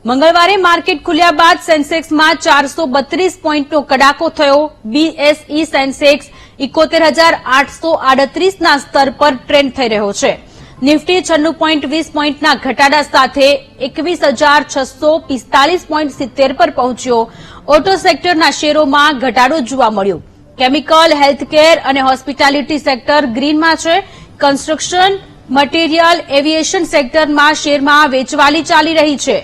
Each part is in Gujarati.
મંગળવારે માર્કેટ ખુલ્યા બાદ સેન્સેક્સમાં 432 પોઈન્ટનો કડાકો થયો। બીએસઈ સેન્સેક્સ 71,838ના સ્તર પર ટ્રેન્ડ થઈ રહ્યો છે। નિફ્ટી 96.20 પોઈન્ટના ઘટાડા સાથે 21,645.70 પર પહોંચ્યો। ઓટો સેક્ટરના શેરોમાં ઘટાડો જોવા મળ્યો। કેમિકલ, હેલ્થકેર અને હોસ્પિટાલિટી સેક્ટર ગ્રીનમાં છે। કન્સ્ટ્રક્શન, મટીરીયલ, એવિએશન સેક્ટરમાં શેરમાં વેચવાલી ચાલી રહી છે।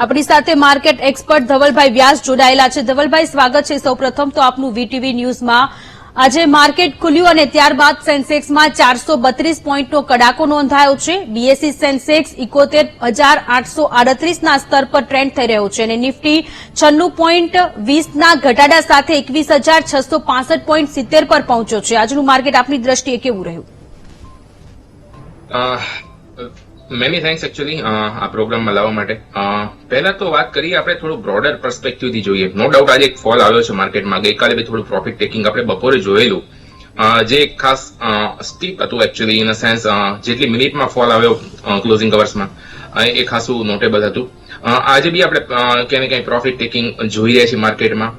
આપણી સાથે માર્કેટ એક્સપર્ટ ધવલભાઈ વ્યાસ જોડાયેલા છે। ધવલભાઈ, સ્વાગત છે સૌપ્રથમ તો આપનું વીટીવી ન્યૂઝમાં। આજે માર્કેટ ખુલ્યું અને ત્યારબાદ સેન્સેક્સમાં 432 પોઈન્ટનો કડાકો નોંધાયો છે। બીએસઈ સેન્સેક્સ 71,838ના સ્તર પર ટ્રેન્ડ થઈ રહ્યો છે અને નિફ્ટી 96.20ના ઘટાડા સાથે 21,665.70 પર પહોંચ્યો છે। આજનું માર્કેટ આપની દ્રષ્ટિએ કેવું રહ્યું? મેની થેન્ક્સ એકચ્યુઅલી આ પ્રોગ્રામમાં લાવવા માટે। પહેલા તો વાત કરીએ આપણે થોડું બ્રોડર પર્સપેક્ટિવથી જોઈએ। નો ડાઉટ આજે એક ફોલ આવ્યો છે માર્કેટમાં। ગઈકાલે બી થોડું પ્રોફિટ ટેકિંગ આપણે બપોરે જોયેલું, જે ખાસ સ્ટીપ હતું એકચ્યુઅલી, ઇન અ સેન્સ જેટલી મિનિટમાં ફોલ આવ્યો ક્લોઝિંગ અવર્સમાં એ ખાસું નોટેબલ હતું। આજે બી આપણે ક્યાંય ને ક્યાંય પ્રોફિટ ટેકિંગ જોઈ રહ્યા છીએ માર્કેટમાં,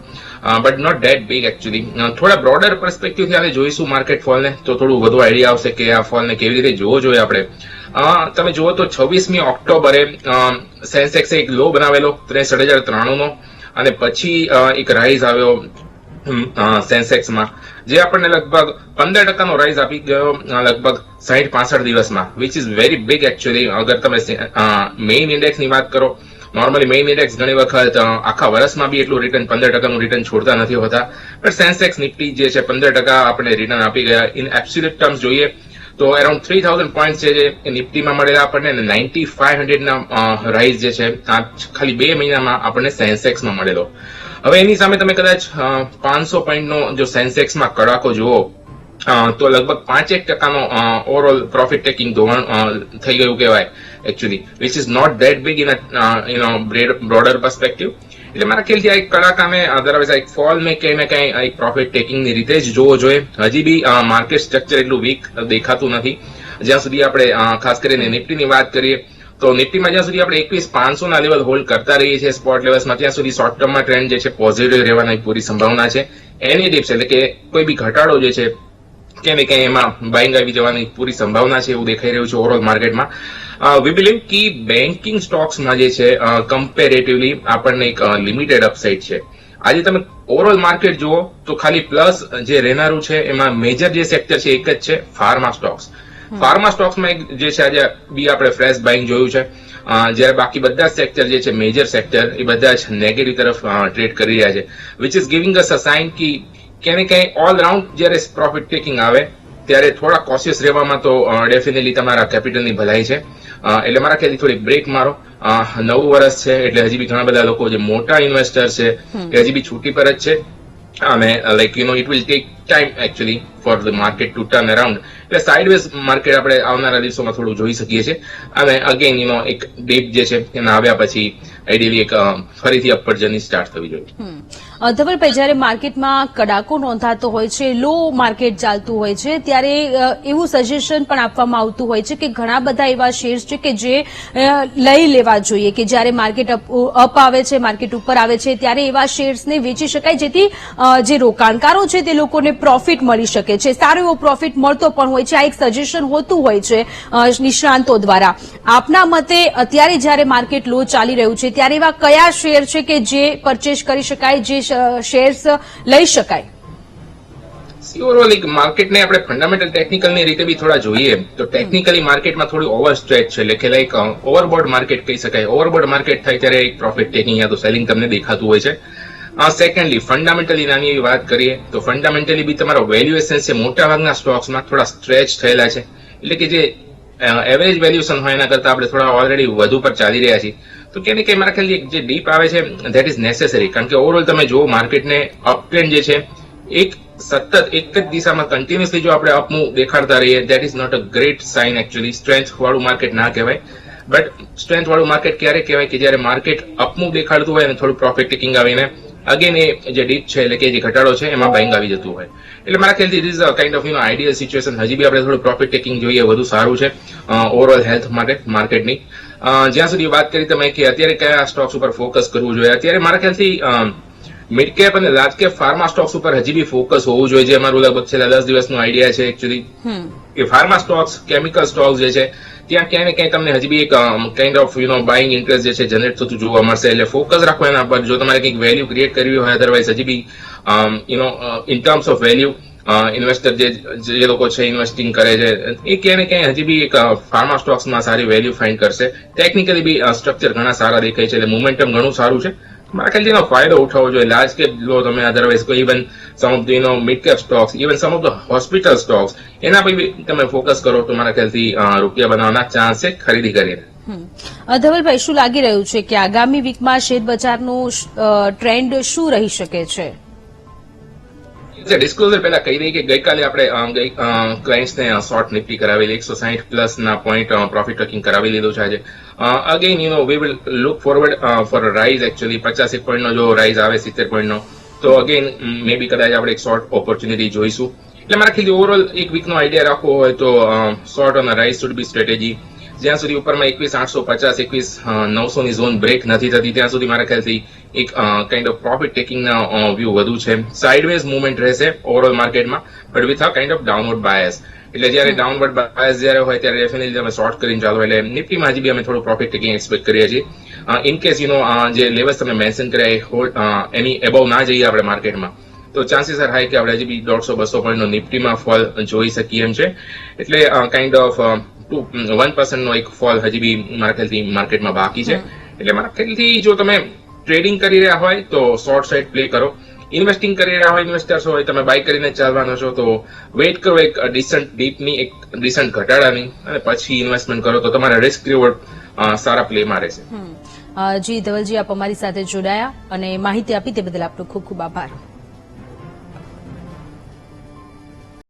but not that big actually. થોડા બ્રોડર પર્સપેક્ટિવથી આપણે જોઈશું માર્કેટ ફોલને તો થોડું વધુ આઈડિયા આવશે કે આ ફોલને કેવી રીતે જોવો જોઈએ આપણે। તમે જુઓ તો 26મી ઓક્ટોબરે સેન્સેક્સે એક લો બનાવેલો 63,093નો અને પછી એક રાઇઝ આવ્યો સેન્સેક્સમાં, જે આપણને લગભગ 15%નો રાઇઝ આપી ગયો લગભગ 60-65 દિવસમાં, which is very big actually. અગર તમે મેઇન ઇન્ડેક્સની વાત કરો, નોર્મલી મેઇન ઇન્ડેક્સ ઘણી વખત આખા વર્ષમાં બી એટલું રિટર્ન 15%નું રિટર્ન છોડતા નથી હોતા, પણ સેન્સેક્સ નિફ્ટી જે છે 15% આપણને રિટર્ન આપી ગયા। ઇન એબ્સોલ્યુટ ટર્મ્સ જોઈએ તો અરાઉન્ડ 3,000 પોઈન્ટ છે જે નિફ્ટીમાં મળેલા આપણને, અને 9,500ના રાઇઝ જે છે આ ખાલી 2 મહિનામાં આપણને સેન્સેક્સમાં મળેલો। હવે એની સામે તમે કદાચ 500 પોઈન્ટનો જો સેન્સેક્સમાં કડાકો જુઓ તો લગભગ 5% ઓવરઓલ પ્રોફિટ ટેકિંગ ધોરણ થઈ ગયું કહેવાય actually, which is not that big in broader perspective. એટલે મારા ખ્યાલથી આ એક કડાકાને અધરવાઇઝ આ એક ફોલ ને કઈ ને કઈ એક પ્રોફિટ ટેકિંગની રીતે જ જોવો જોઈએ। હજી બી માર્કેટ સ્ટ્રક્ચર એટલું વીક દેખાતું નથી। જ્યાં સુધી આપણે ખાસ કરીને નિફ્ટીની વાત કરીએ તો નિફ્ટીમાં જ્યાં સુધી આપણે 21,500ના લેવલ હોલ્ડ કરતા રહીએ છીએ સ્પોટ લેવલ્સમાં, ત્યાં સુધી શોર્ટ ટર્મમાં ટ્રેન્ડ જે છે પોઝિટિવ રહેવાની પૂરી સંભાવના છે। એની ડિપ્સ એટલે કે કોઈ બી ઘટાડો જે છે કે ને ક્યાંય એમાં બાઇંગ આવી જવાની પૂરી સંભાવના છે એવું દેખાઈ રહ્યું છે ઓવરઓલ માર્કેટમાં। વી બિલીવ કે બેન્કિંગ સ્ટોક્સમાં જે છે કમ્પેરેટિવલી આપણને એક લિમિટેડ અપસાઇડ છે। આજે તમે ઓવરઓલ માર્કેટ જુઓ તો ખાલી પ્લસ જે રહેનારું છે એમાં મેજર જે સેક્ટર છે એક જ છે ફાર્મા સ્ટોક્સ। ફાર્મા સ્ટોક્સમાં જે છે આજે બી આપણે ફ્રેશ બાઇંગ જોયું છે, જ્યારે બાકી બધા સેક્ટર જે છે મેજર સેક્ટર એ બધા જ નેગેટિવ તરફ ટ્રેડ કરી રહ્યા છે, which is giving us a sign કે ક્યાંય ક્યાંય ઓલ રાઉન્ડ જ્યારે પ્રોફિટ ટેકિંગ આવે ત્યારે થોડા કોશિયસ રહેવામાં તો ડેફિનેટલી તમારા કેપિટલની ભલાઈ છે। એટલે મારા ખ્યાલથી થોડી બ્રેક મારો। નવું વર્ષ છે એટલે હજી બી ઘણા બધા લોકો જે મોટા ઇન્વેસ્ટર છે એ હજી બી છૂટી પર જ છે, અને like it will take time actually for the market two turn around. એટલે સાઇડવેઝ માર્કેટ આપણે આવનારા દિવસોમાં થોડું જોઈ શકીએ છીએ, અને અગેન એક ડીપ જે છે એના આવ્યા પછી આઈડિયલી એક ફરીથી અપવર્ડ જર્ની સ્ટાર્ટ થવી જોઈએ। ધવલભાઈ, જ્યારે માર્કેટમાં કડાકો નોંધાતો હોય છે, લો માર્કેટ ચાલતું હોય છે, ત્યારે એવું સજેશન પણ આપવામાં આવતું હોય છે કે ઘણા બધા એવા શેર્સ છે કે જે લઈ લેવા જોઈએ, કે જ્યારે માર્કેટ અપ આવે છે, માર્કેટ ઉપર આવે છે ત્યારે એવા શેર્સને વેચી શકાય, જેથી જે રોકાણકારો છે તે લોકોને પ્રોફિટ મળી શકે છે, સારો એવો પ્રોફિટ મળતો પણ હોય છે। આ એક સજેશન હોતું હોય છે નિષ્ણાંતો દ્વારા। આપના મતે અત્યારે જ્યારે માર્કેટ લો ચાલી રહ્યું છે ત્યારે એવા કયા શેર છે કે જે પરચેસ કરી શકાય, જે શેર્સ લઈ શકાય? ઓવરઓલ એક માર્કેટને આપણે ફંડામેન્ટલ ટેકનિકલની રીતે બી થોડા જોઈએ તો ટેકનિકલી માર્કેટમાં થોડી ઓવર સ્ટ્રેચ છે, એટલે કે લાઈક ઓવરબોર્ડ માર્કેટ કહી શકાય। ઓવરબોર્ડ માર્કેટ થાય ત્યારે એક પ્રોફિટ ટેકિંગ યા તો સેલિંગ તમને દેખાતું હોય છે। સેકન્ડલી ફંડામેન્ટલી નાની એવી વાત કરીએ તો ફંડામેન્ટલી બી તમારો વેલ્યુએશન છે મોટા ભાગના સ્ટોક્સમાં થોડા સ્ટ્રેચ થયેલા છે, એટલે કે જે એવરેજ વેલ્યુએશન હોય એના કરતા આપણે થોડા ઓલરેડી વધુ પર ચાલી રહ્યા છીએ। તો ક્યાંય કે મારા ખ્યાલથી જે ડીપ આવે છે ધેટ ઇઝ નેસેસરી, કારણ કે ઓવરઓલ તમે જુઓ માર્કેટને અપ ટ્રેન્ડ જે છે એક સતત એક જ દિશામાં કન્ટિન્યુઅસલી જો આપણે અપમૂવ દેખાડતા રહીએ that is not a great sign actually. Strength વાળું માર્કેટ ના કહેવાય, બટ સ્ટ્રેન્થ વાળું માર્કેટ ક્યારે કહેવાય કે જ્યારે માર્કેટ અપમૂવ દેખાડતું હોય અને થોડું પ્રોફિટ ટેકિંગ આવીને અગેન એ જે ડીપ છે એટલે કે જે ઘટાડો છે એમાં બાઇંગ આવી જતું હોય. એટલે મારા ખ્યાલથી it is a kind of ideal situation. હજી બી આપણે થોડું પ્રોફિટ ટેકિંગ જોઈએ વધુ સારું છે ઓવરઓલ હેલ્થ માટે માર્કેટની. જ્યાં સુધી વાત કરી તમે કે અત્યારે કયા સ્ટોક્સ ઉપર ફોકસ કરવું જોઈએ, અત્યારે મારા ખ્યાલથી મિડ કેપ અને લાર્જ કેપ ફાર્મા સ્ટોક્સ ઉપર હજી બી ફોકસ હોવું જોઈએ. જે અમારું લગભગ છેલ્લા 10 દિવસનું આઈડિયા છે એકચ્યુઅલી કે ફાર્મા સ્ટોક્સ, કેમિકલ સ્ટોક્સ જે છે ત્યાં ક્યાંય ને ક્યાંય તમને હજી બી એક કાઇન્ડ ઓફ બાઇંગ ઇન્ટરેસ્ટ જે છે જનરેટ થતું જોવા મળશે. એટલે ફોકસ રાખો એના પર. જો તમારે કંઈક વેલ્યુ ક્રિએટ કરવી હોય, અધરવાઇઝ હજી બી in terms of value investor જે લોકો છે ઇન્વેસ્ટિંગ કરે છે એ ક્યાંય ને ક્યાંય હજી બી એક ફાર્મા સ્ટોક્સમાં સારી વેલ્યુ ફાઇન્ડ કરશે. ટેકનિકલી બી સ્ટ્રક્ચર ઘણા સારા દેખાય છે એટલે મોમેન્ટમ ઘણું સારું છે. મારા ખ્યાલથી એનો ફાયદો ઉઠાવવો જોઈએ. લાર્જ કેપ લો તમે, અધરવાઇઝ કોઈ even some of the mid cap stocks, even some of the hospital stocks, એના પર બી તમે ફોકસ કરો તો મારા ખ્યાલથી રૂપિયા બનાવવાના ચાન્સ છે ખરીદી કરીને. ધવલભાઈ, શું લાગી રહ્યું છે કે આગામી વીકમાં શેર બજારનું ટ્રેન્ડ શું રહી શકે છે? ડિસ્ક્લોઝર પહેલા કહી દઈએ કે ગઈકાલે આપણે ક્લાયન્ટ્સને શોર્ટ નિફ્ટી કરાવેલી 160 પ્લસ ના પોઈન્ટ પ્રોફિટ ટેકિંગ કરાવી લીધું છે આજે. Again we will look forward four rise. Actually 50 પોઈન્ટનો જો રાઇઝ આવે 70 પોઈન્ટનો તો અગેન મે બી કદાચ આપણે એક શોર્ટ ઓપોર્ચ્યુનિટી જોઈશું. એટલે મારા ખ્યાલથી ઓવરઓલ એક વીકનો આઈડિયા રાખવો હોય તો short on rise should be strategy. જ્યાં સુધી ઉપરમાં 21,850 21,900 ની ઝોન બ્રેક નથી થતી ત્યાં સુધી મારા ખ્યાલથી એક કાઇન્ડ ઓફ પ્રોફિટ ટેકિંગના વ્યૂ વધુ છે. સાઇડવેઝ મુવમેન્ટ રહેશે ઓવરઓલ માર્કેટમાં, but with a kind of downward bias. એટલે જયારે ડાઉનવર્ડ બાયસ જયારે હોય ત્યારે ડેફિનેટલી તમે શોર્ટ કરીને ચાલો. એટલે નિફ્ટીમાં હજી બી અમે થોડું પ્રોફિટ ટેકિંગ એક્સપેક્ટ કરીએ છીએ. ઇન કેસ જે લેવલ્સ તમે મેન્શન કર્યા એની એબવ ના જઈએ આપણે માર્કેટમાં તો ચાન્સીસ આર હાઈ કે આપણે હજી બી 150-200 પોઈન્ટનો નિફ્ટીમાં ફોલ જોઈ શકીએ એમ છે. એટલે કાઇન્ડ ઓફ 1% નો એક ફોલ હજી બી મારા ખ્યાલથી માર્કેટમાં બાકી છે. એટલે મારા ખ્યાલથી જો તમે ટ્રેડિંગ કરી રહ્યા હોય તો શોર્ટ સાઇડ પ્લે કરો. ઇન્વેસ્ટિંગ કરી રહ્યા હોય ઇન્વેસ્ટર્સ હોય તમે બાય કરીને ચાલવાનો છો તો વેઇટ કરો એક ડિસન્ટ ડીપની, એક ડિસન્ટ ઘટાડાની, અને પછી ઇન્વેસ્ટમેન્ટ કરો તો તમારા રિસ્ક રિવોર્ડ સારા પ્લેમાં રહેશે. જી ધવલજી, આપ અમારી સાથે જોડાયા અને માહિતી આપી તે બદલ આપનો ખૂબ ખૂબ આભાર.